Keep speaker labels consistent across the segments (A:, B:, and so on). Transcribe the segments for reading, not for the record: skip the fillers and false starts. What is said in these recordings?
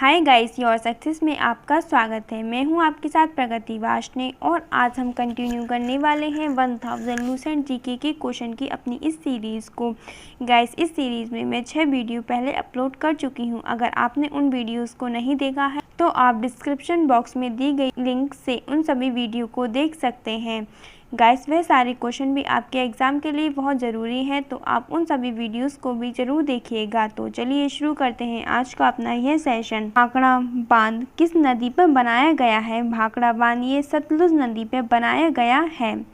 A: Hi guys, your success में आपका स्वागत है। मैं हूं आपके साथ प्रगति वाशने और आज हम कंटिन्यू करने वाले हैं 1000 लूसेंट जीके के क्वेश्चन की अपनी इस सीरीज़ को। गाइस, इस सीरीज़ में मैं 6 वीडियो पहले अपलोड कर चुकी हूं। अगर आपने उन वीडियोस को नहीं देखा है तो आप डिस्क्रिप्शन बॉक्स में दी गई लिंक से उन सभी वीडियो को देख सकते हैं। गाइस, वह सारे क्वेश्चन भी आपके एग्ज़ाम के लिए बहुत ज़रूरी है, तो आप उन सभी वीडियोस को भी ज़रूर देखिएगा। तो चलिए शुरू करते हैं आज का अपना यह सेशन। भाखड़ा बांध किस नदी पर बनाया गया है? भाखड़ा बांध ये सतलुज नदी पर बनाया गया है।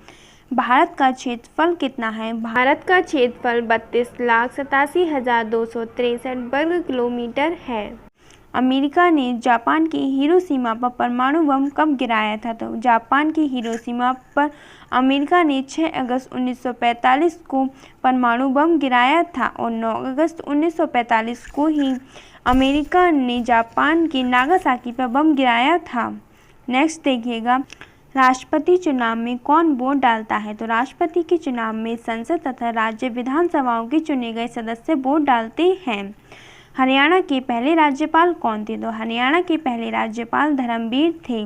A: भारत का क्षेत्रफल कितना है? भारत का क्षेत्रफल 32,87,263 वर्ग किलोमीटर है। अमेरिका ने जापान की हिरोशिमा पर परमाणु बम कब गिराया था? तो जापान की हिरोशिमा पर अमेरिका ने 6 अगस्त 1945 को परमाणु बम गिराया था और 9 अगस्त 1945 को ही अमेरिका ने जापान के नागासाकी पर बम गिराया था। नेक्स्ट देखिएगा, राष्ट्रपति चुनाव में कौन वोट डालता है? तो राष्ट्रपति के चुनाव में संसद तथा राज्य विधानसभाओं के चुने गए सदस्य वोट डालते हैं। हरियाणा के पहले राज्यपाल कौन थे? तो हरियाणा के पहले राज्यपाल धर्मवीर थे।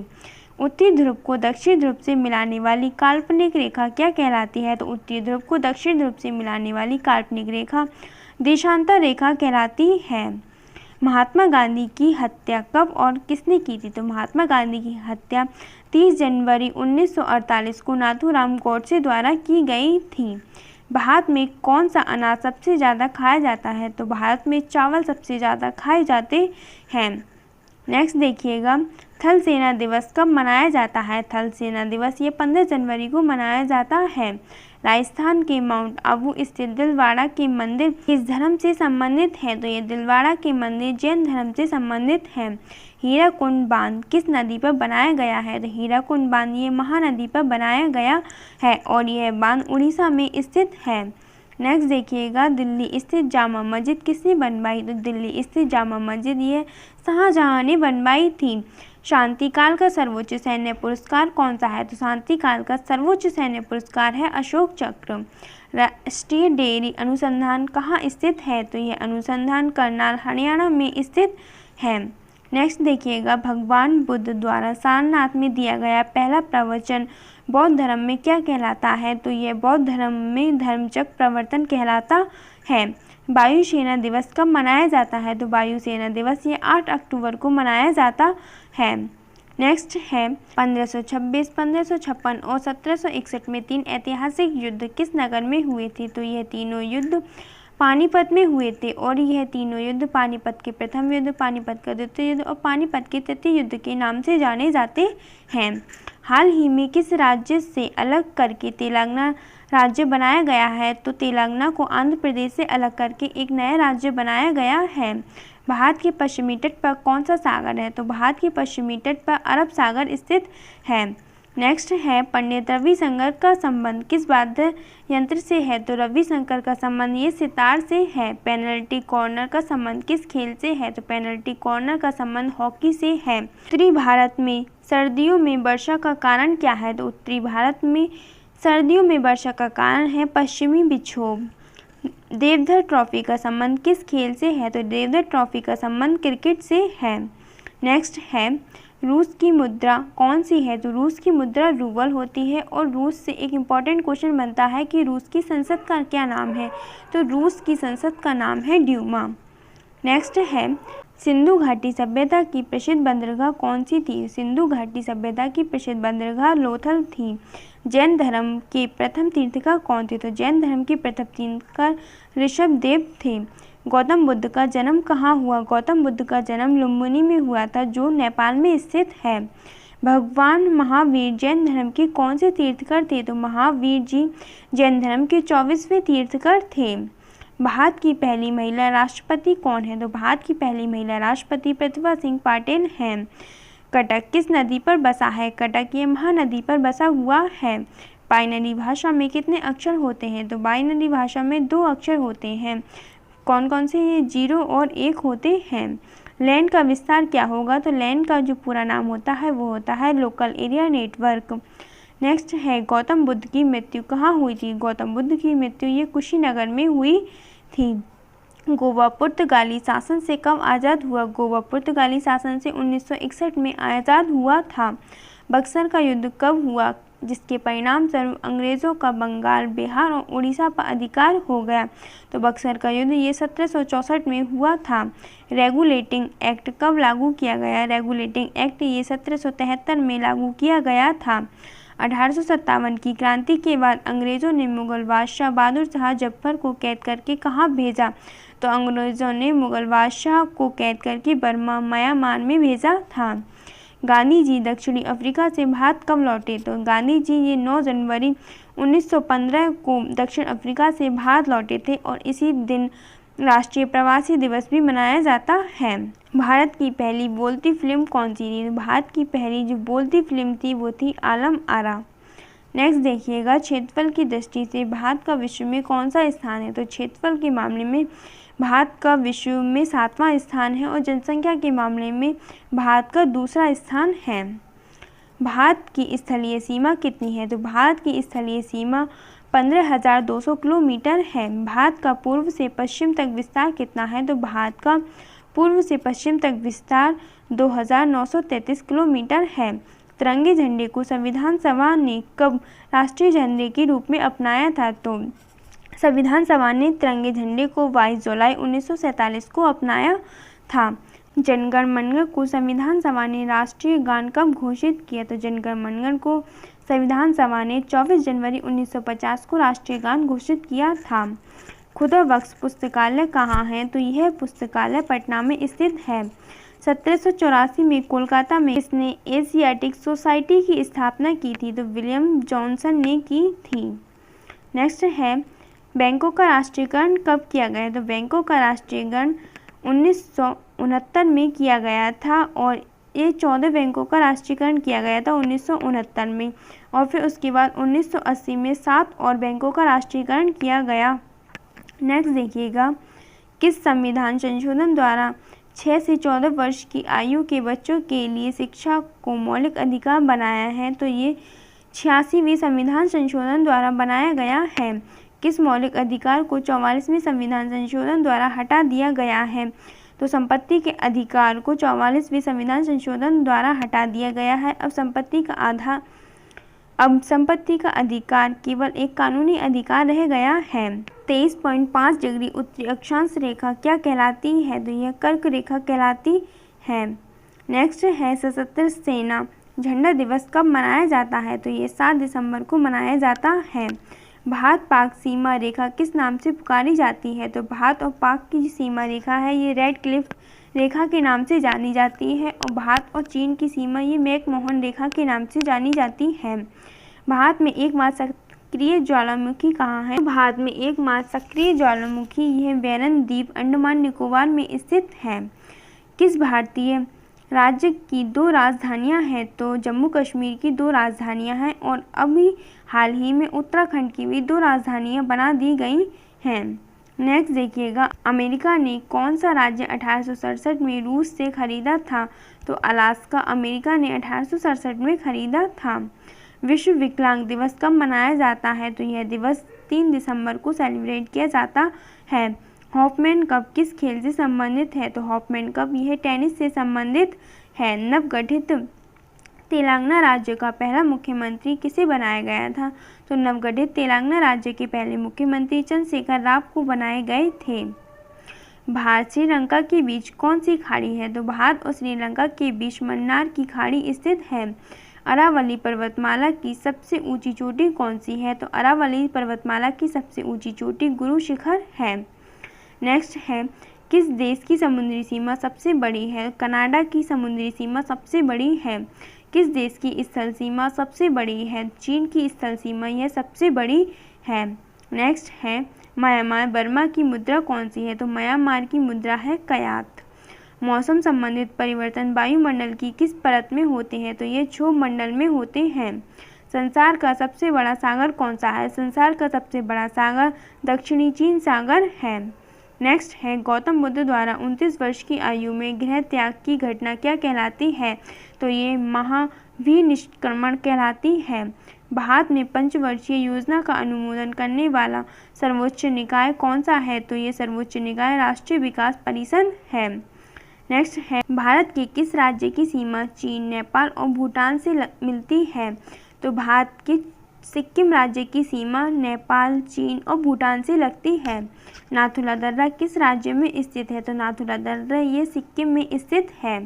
A: उत्तरी ध्रुव को दक्षिण ध्रुव से मिलाने वाली काल्पनिक रेखा क्या कहलाती है? तो उत्तरी ध्रुव को दक्षिण ध्रुव से मिलाने वाली काल्पनिक रेखा देशांतर रेखा कहलाती है। महात्मा गांधी की हत्या कब और किसने की थी? तो महात्मा गांधी की हत्या 30 जनवरी 1948 को नाथूराम गोडसे द्वारा की गई थी। भारत में कौन सा अनाज सबसे ज़्यादा खाया जाता है? तो भारत में चावल सबसे ज़्यादा खाए जाते हैं। नेक्स्ट देखिएगा, थल सेना दिवस कब मनाया जाता है? थल सेना दिवस ये 15 जनवरी को मनाया जाता है। राजस्थान के माउंट आबू स्थित दिलवाड़ा के मंदिर किस धर्म से संबंधित है? तो ये दिलवाड़ा के मंदिर जैन धर्म से संबंधित है। हीराकुंड बांध किस नदी पर बनाया गया है? तो हीराकुंड बांध ये महानदी पर बनाया गया है और यह बांध उड़ीसा में स्थित है। नेक्स्ट देखिएगा, दिल्ली स्थित जामा मस्जिद किसने बनवाई? तो दिल्ली स्थित जामा मस्जिद ये शाहजहां ने बनवाई थी। शांतिकाल का सर्वोच्च सैन्य पुरस्कार कौन सा है? तो शांतिकाल का सर्वोच्च सैन्य पुरस्कार है अशोक चक्र। राष्ट्रीय डेयरी अनुसंधान कहाँ स्थित है? तो यह अनुसंधान करनाल हरियाणा में स्थित है। नेक्स्ट देखिएगा, भगवान बुद्ध द्वारा सारनाथ में दिया गया पहला प्रवचन बौद्ध धर्म में क्या कहलाता है? तो यह बौद्ध धर्म में धर्मचक्र प्रवर्तन कहलाता है। वायुसेना दिवस कब मनाया जाता है? तो वायुसेना दिवस ये 8 अक्टूबर को मनाया जाता है। नेक्स्ट है 1526, 1556 और 1761 में 3 ऐतिहासिक युद्ध किस नगर में हुए थे? तो यह तीनों युद्ध पानीपत में हुए थे और यह तीनों युद्ध पानीपत के प्रथम युद्ध, पानीपत का द्वितीय युद्ध और पानीपत के तृतीय युद्ध के नाम से जाने जाते हैं। हाल ही में किस राज्य से अलग करके तेलंगाना राज्य बनाया गया है? तो तेलंगाना को आंध्र प्रदेश से अलग करके एक नया राज्य बनाया गया है। भारत के पश्चिमी तट पर कौन सा सागर है? तो भारत के पश्चिमी तट पर अरब सागर स्थित है। नेक्स्ट है, पंडित रविशंकर का संबंध किस वाद्य यंत्र से है? तो रविशंकर का संबंध ये सितार से है। पेनल्टी कॉर्नर का संबंध किस खेल से है? तो पेनल्टी कॉर्नर का संबंध हॉकी से है। उत्तरी भारत में सर्दियों में वर्षा का कारण क्या है? तो उत्तरी भारत में सर्दियों में वर्षा का कारण है पश्चिमी विक्षोभ। देवधर ट्रॉफी का संबंध किस खेल से है? तो देवधर ट्रॉफी का संबंध क्रिकेट से है। नेक्स्ट है, रूस की मुद्रा कौन सी है? तो रूस की मुद्रा रूबल होती है और रूस से एक इम्पॉर्टेंट क्वेश्चन बनता है कि रूस की संसद का क्या नाम है? तो रूस की संसद का नाम है ड्यूमा। नेक्स्ट है, सिंधु घाटी सभ्यता की प्रसिद्ध बंदरगाह कौन सी थी? सिंधु घाटी सभ्यता की प्रसिद्ध बंदरगाह लोथल थी। जैन धर्म के प्रथम तीर्थंकर कौन थे? तो जैन धर्म के प्रथम तीर्थंकर ऋषभदेव थे। गौतम बुद्ध का जन्म कहाँ हुआ? गौतम बुद्ध का जन्म लुम्बिनी में हुआ था जो नेपाल में स्थित है। भगवान महावीर जैन धर्म के कौन से तीर्थंकर थे? तो महावीर जी जैन धर्म के 24वें तीर्थंकर थे। भारत की पहली महिला राष्ट्रपति कौन है? तो भारत की पहली महिला राष्ट्रपति प्रतिभा सिंह पाटिल हैं। कटक किस नदी पर बसा है? कटक ये महानदी पर बसा हुआ है। बाइनरी भाषा में कितने अक्षर होते हैं? तो बाइनरी भाषा में 2 अक्षर होते हैं। कौन कौन से? ये 0 और 1 होते हैं। लैंड का विस्तार क्या होगा? तो लैंड का जो पूरा नाम होता है वो होता है लोकल एरिया नेटवर्क। नेक्स्ट है, गौतम बुद्ध की मृत्यु कहाँ हुई थी? गौतम बुद्ध की मृत्यु ये कुशीनगर में हुई थी। गोवा पुर्तगाली शासन से कब आज़ाद हुआ? गोवा पुर्तगाली शासन से 1961 में आज़ाद हुआ था। बक्सर का युद्ध कब हुआ, जिसके परिणाम स्वरूप अंग्रेज़ों का बंगाल, बिहार और उड़ीसा पर अधिकार हो गया? तो बक्सर का युद्ध ये 1764 में हुआ था। रेगुलेटिंग एक्ट कब लागू किया गया? रेगुलेटिंग एक्ट ये 1773 में लागू किया गया था। 1857 की क्रांति के बाद अंग्रेज़ों ने मुगल बादशाह बहादुर शाह जफर को कैद करके कहाँ भेजा? तो अंग्रेज़ों ने मुगल बादशाह को कैद करके बर्मा, म्यांमार में भेजा था। गांधी जी दक्षिणी अफ्रीका से भारत कब लौटे? तो गांधी जी ये 9 जनवरी 1915 को दक्षिण अफ्रीका से भारत लौटे थे और इसी दिन राष्ट्रीय प्रवासी दिवस भी मनाया जाता है। भारत की पहली बोलती फिल्म कौन सी थी? भारत की पहली जो बोलती फिल्म थी वो थी आलम आरा। नेक्स्ट देखिएगा, क्षेत्रफल की दृष्टि से भारत का विश्व में कौन सा स्थान है? तो क्षेत्रफल के मामले में भारत का विश्व में 7वां स्थान है और जनसंख्या के मामले में भारत का दूसरा स्थान है। भारत की स्थलीय सीमा कितनी है? तो भारत की स्थलीय सीमा 15,200 किलोमीटर है। भारत का पूर्व से पश्चिम तक विस्तार कितना है? तो भारत का पूर्व से पश्चिम तक विस्तार 2,933 किलोमीटर है। तिरंगे झंडे को संविधान सभा ने कब राष्ट्रीय झंडे के रूप में अपनाया था? तो संविधान सभा ने तिरंगे झंडे को 22 जुलाई 1947 को अपनाया था। जनगण मन को संविधान सभा ने राष्ट्रीय गान कब घोषित किया? तो जनगण मन को संविधान सभा ने 24 जनवरी 1950 को राष्ट्रीय गान घोषित किया था। खुदा बख्श पुस्तकालय कहाँ है? तो यह पुस्तकालय पटना में स्थित है। 1784 में कोलकाता में इसने एशियाटिक सोसाइटी की स्थापना की थी? तो विलियम जॉनसन ने की थी। नेक्स्ट है, बैंकों का राष्ट्रीयकरण कब किया गया? तो बैंकों का राष्ट्रीयकरण 1969 में किया गया था और ये 14 बैंकों का राष्ट्रीयकरण किया गया था 1969 में और फिर उसके बाद 1980 में 7 और बैंकों का राष्ट्रीयकरण किया गया। नेक्स्ट देखिएगा, किस संविधान संशोधन द्वारा 6 से 14 वर्ष की आयु के बच्चों के लिए शिक्षा को मौलिक अधिकार बनाया है? तो ये 86वें संविधान संशोधन द्वारा बनाया गया है। किस मौलिक अधिकार को 44वें संविधान संशोधन द्वारा हटा दिया गया है? तो संपत्ति के अधिकार को 44वें संविधान संशोधन द्वारा हटा दिया गया है। अब संपत्ति का अधिकार केवल एक कानूनी अधिकार रह गया है। 23.5 डिग्री उत्तरी अक्षांश रेखा क्या कहलाती है? तो यह कर्क रेखा कहलाती है। नेक्स्ट है, सशस्त्र सेना झंडा दिवस कब मनाया जाता है? तो ये 7 दिसंबर को मनाया जाता है। भारत पाक सीमा रेखा किस नाम से पुकारी जाती है? तो भारत और पाक की सीमा रेखा है ये रेड क्लिफ रेखा के नाम से जानी जाती है और भारत और चीन की सीमा ये मैकमोहन रेखा के नाम से जानी जाती है। भारत में एकमात्र सक्रिय ज्वालामुखी कहाँ है? भारत में एकमात्र सक्रिय ज्वालामुखी यह वैरन द्वीप अंडमान निकोबार में स्थित है। किस भारतीय राज्य की 2 राजधानियां हैं? तो जम्मू कश्मीर की 2 राजधानियां हैं और अभी हाल ही में उत्तराखंड की भी 2 राजधानियां बना दी गई हैं। नेक्स्ट देखिएगा, अमेरिका ने कौन सा राज्य 1867 में रूस से खरीदा था? तो अलास्का अमेरिका ने 1867 में खरीदा था। विश्व विकलांग दिवस कब मनाया जाता है? तो यह दिवस 3 दिसंबर को सेलिब्रेट किया जाता है। हॉफमैन कप किस खेल से संबंधित है? तो हॉफमैन कप यह टेनिस से संबंधित है। नवगठित तेलंगाना राज्य का पहला मुख्यमंत्री किसे बनाया गया था? तो नवगठित तेलंगाना राज्य के पहले मुख्यमंत्री चंद्रशेखर राव को बनाए गए थे। भारत श्रीलंका के बीच कौन सी खाड़ी है? तो भारत और श्रीलंका के बीच मन्नार की खाड़ी स्थित है। अरावली पर्वतमाला की सबसे ऊंची चोटी कौन सी है? तो अरावली पर्वतमाला की सबसे ऊंची चोटी गुरु शिखर है। नेक्स्ट है, किस देश की समुद्री सीमा सबसे बड़ी है? कनाडा की समुद्री सीमा सबसे बड़ी है। किस देश की स्थल सीमा सबसे बड़ी है? चीन की स्थल सीमा यह सबसे बड़ी है। नेक्स्ट है, म्यांमार बर्मा की मुद्रा कौन सी है? तो म्यांमार की मुद्रा है कयात। मौसम संबंधित परिवर्तन वायुमंडल की किस परत में होते हैं? तो ये क्षोभ मंडल में होते हैं। संसार का सबसे बड़ा सागर कौन सा है? संसार का सबसे बड़ा सागर दक्षिणी चीन सागर है। नेक्स्ट है, गौतम बुद्ध द्वारा 29 वर्ष की आयु में गृह त्याग की घटना क्या कहलाती है? तो ये महावीर निष्क्रमण कहलाती है। भारत में पंचवर्षीय योजना का अनुमोदन करने वाला सर्वोच्च निकाय कौन सा है? तो ये सर्वोच्च निकाय राष्ट्रीय विकास परिषद है। नेक्स्ट है, भारत के किस राज्य की सीमा चीन, नेपाल और भूटान से मिलती है? तो भारत के सिक्किम राज्य की सीमा नेपाल, चीन और भूटान से लगती है। नाथुला दर्रा किस राज्य में स्थित है? तो नाथुला दर्रा ये सिक्किम में स्थित है।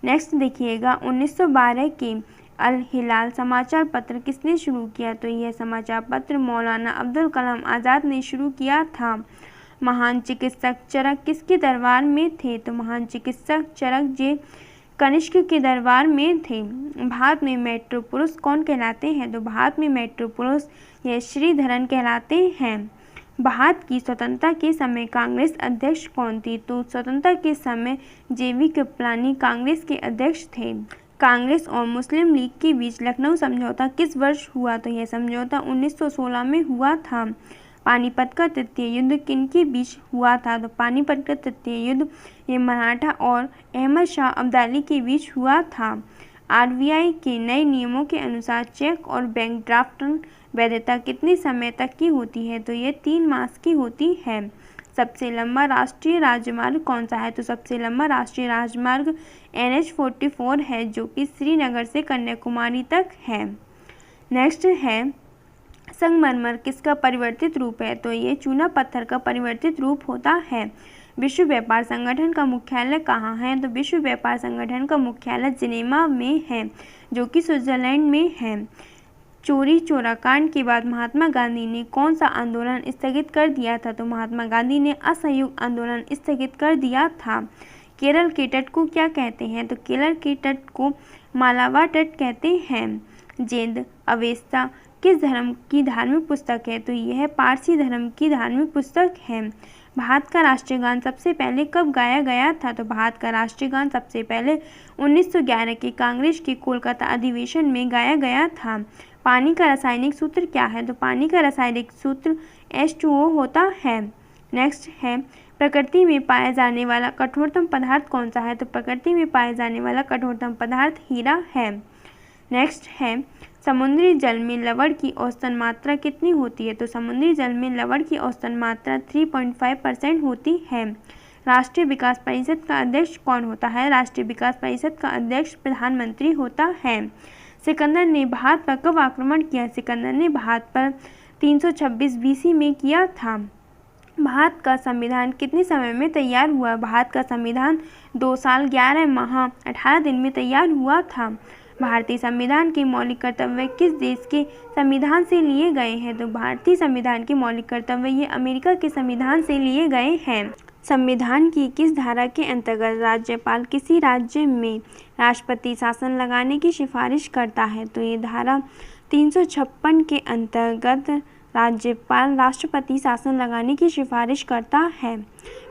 A: नेक्स्ट देखिएगा, 1912 के अल हिलाल समाचार पत्र किसने शुरू किया? तो यह समाचार पत्र मौलाना अब्दुल कलाम आज़ाद ने शुरू किया था। महान चिकित्सक चरक किसके दरबार में थे? तो महान चिकित्सक चरक जे कनिष्क के दरबार में थे। भारत में मेट्रो पुरुष कौन कहलाते हैं? तो भारत में मेट्रो पुरुष ये श्रीधरन कहलाते हैं। भारत की स्वतंत्रता के समय कांग्रेस अध्यक्ष कौन थी? तो स्वतंत्रता के समय जेवी कृपलानी कांग्रेस के अध्यक्ष थे। कांग्रेस और मुस्लिम लीग के बीच लखनऊ समझौता किस वर्ष हुआ? तो यह समझौता 1916 में हुआ था। पानीपत का तृतीय युद्ध किनके बीच हुआ था? तो पानीपत का तृतीय युद्ध ये मराठा और अहमद शाह अब्दाली के बीच हुआ था। आरबीआई के नए नियमों के अनुसार चेक और बैंक ड्राफ्ट वैधता कितने समय तक की होती है? तो ये 3 मास की होती है। सबसे लंबा राष्ट्रीय राजमार्ग कौन सा है? तो सबसे लंबा राष्ट्रीय राजमार्ग NH-44 है, जो कि श्रीनगर से कन्याकुमारी तक है। नेक्स्ट है, संगमरमर किसका परिवर्तित रूप है? तो ये चूना पत्थर का परिवर्तित रूप होता है। विश्व व्यापार संगठन का मुख्यालय कहाँ है? तो विश्व व्यापार संगठन का मुख्यालय जिनेवा में है, जो कि स्विट्जरलैंड में है। चोरी चोरा कांड के बाद महात्मा गांधी ने कौन सा आंदोलन स्थगित कर दिया था? तो महात्मा गांधी ने असहयोग आंदोलन स्थगित कर दिया था। केरल के तट को क्या कहते हैं? तो केरल के तट को मालावा तट कहते हैं। जेद अवेस्ता किस धर्म की धार्मिक पुस्तक है? तो यह पारसी धर्म की धार्मिक पुस्तक है। भारत का राष्ट्रीय गान सबसे पहले कब गाया गया था? तो भारत का राष्ट्रीय गान सबसे पहले 1911 के कांग्रेस के कोलकाता अधिवेशन में गाया गया था। पानी का रासायनिक सूत्र क्या है? तो पानी का रासायनिक सूत्र H2O होता है। नेक्स्ट है, प्रकृति में पाया जाने वाला कठोरतम पदार्थ कौन सा है? तो प्रकृति में पाया जाने वाला कठोरतम पदार्थ हीरा है। नेक्स्ट है, समुद्री जल में लवण की औसतन मात्रा कितनी होती है? तो समुद्री जल में लवण की औसतन मात्रा 3.5% होती है। राष्ट्रीय विकास परिषद का अध्यक्ष कौन होता है? राष्ट्रीय विकास परिषद का अध्यक्ष प्रधानमंत्री होता है। सिकंदर ने भारत पर कब आक्रमण किया? सिकंदर ने भारत पर 326 BC में किया था। भारत का संविधान कितने समय में तैयार हुआ? भारत का संविधान 2 साल 11 माह 18 दिन में तैयार हुआ था। भारतीय संविधान के मौलिक कर्तव्य किस देश के संविधान से लिए गए हैं? तो भारतीय संविधान के मौलिक कर्तव्य ये अमेरिका के संविधान से लिए गए हैं। संविधान की किस धारा के अंतर्गत राज्यपाल किसी राज्य में राष्ट्रपति शासन लगाने की सिफारिश करता है? तो ये धारा 356 के अंतर्गत राज्यपाल राष्ट्रपति शासन लगाने की सिफारिश करता है।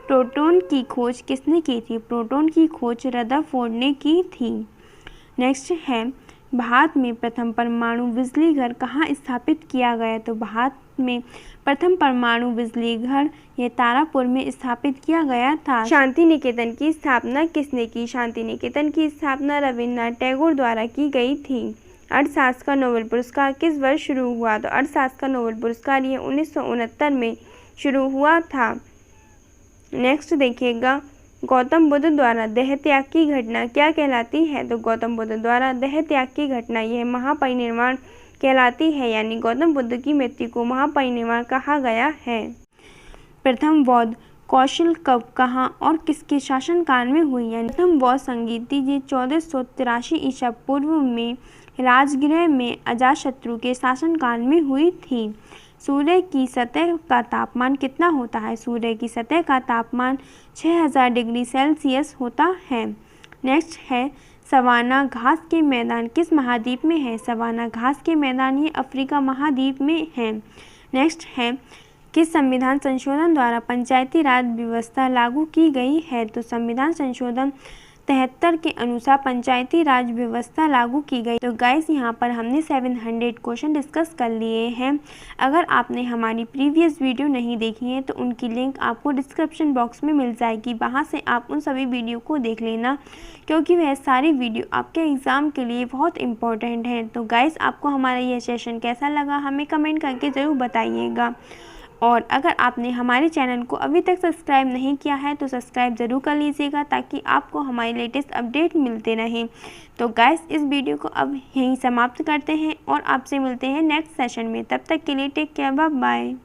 A: प्रोटॉन की खोज किसने की थी? प्रोटॉन की खोज रदरफोर्ड ने की थी। नेक्स्ट है, भारत में प्रथम परमाणु बिजली घर कहाँ स्थापित किया गया? तो भारत में प्रथम परमाणु बिजली घर ये तारापुर में स्थापित किया गया था। शांति निकेतन की स्थापना किसने की? शांति निकेतन की स्थापना रविन्द्रनाथ टैगोर द्वारा की गई थी। अर्थशास्त्र का नोबेल पुरस्कार किस वर्ष शुरू हुआ? तो अर्थशास्त्र का नोबेल पुरस्कार ये 1969 में शुरू हुआ था। नेक्स्ट देखिएगा, गौतम बुद्ध द्वारा देह त्याग की घटना क्या कहलाती है? तो गौतम बुद्ध द्वारा देह त्याग की घटना यह महापरिनिर्वाण कहलाती है, यानी गौतम बुद्ध की मृत्यु को महापरिनिर्वाण कहा गया है। प्रथम बौद्ध कौशल कब, कहाँ और किसके शासनकाल में हुई? यानी प्रथम बौद्ध संगीति ये 1483 ईसा पूर्व में राजगृह में अजातशत्रु के शासनकाल में हुई थी। सूर्य की सतह का तापमान कितना होता है? सूर्य की सतह का तापमान 6000 डिग्री सेल्सियस होता है। नेक्स्ट है, सवाना घास के मैदान किस महाद्वीप में है? सवाना घास के मैदान ये अफ्रीका महाद्वीप में है। नेक्स्ट है, किस संविधान संशोधन द्वारा पंचायती राज व्यवस्था लागू की गई है? तो संविधान संशोधन 73 के अनुसार पंचायती राज व्यवस्था लागू की गई। तो गाइस यहाँ पर हमने 700 क्वेश्चन डिस्कस कर लिए हैं। अगर आपने हमारी प्रीवियस वीडियो नहीं देखी है तो उनकी लिंक आपको डिस्क्रिप्शन बॉक्स में मिल जाएगी, वहाँ से आप उन सभी वीडियो को देख लेना, क्योंकि वह सारी वीडियो आपके एग्ज़ाम के लिए बहुत इंपॉर्टेंट है। तो गाइस आपको हमारा यह सेशन कैसा लगा हमें कमेंट करके ज़रूर बताइएगा। और अगर आपने हमारे चैनल को अभी तक सब्सक्राइब नहीं किया है तो सब्सक्राइब ज़रूर कर लीजिएगा, ताकि आपको हमारे लेटेस्ट अपडेट मिलते रहें। तो गाइस इस वीडियो को अब यहीं समाप्त करते हैं और आपसे मिलते हैं नेक्स्ट सेशन में। तब तक के लिए टेक केयर, बाय बाय।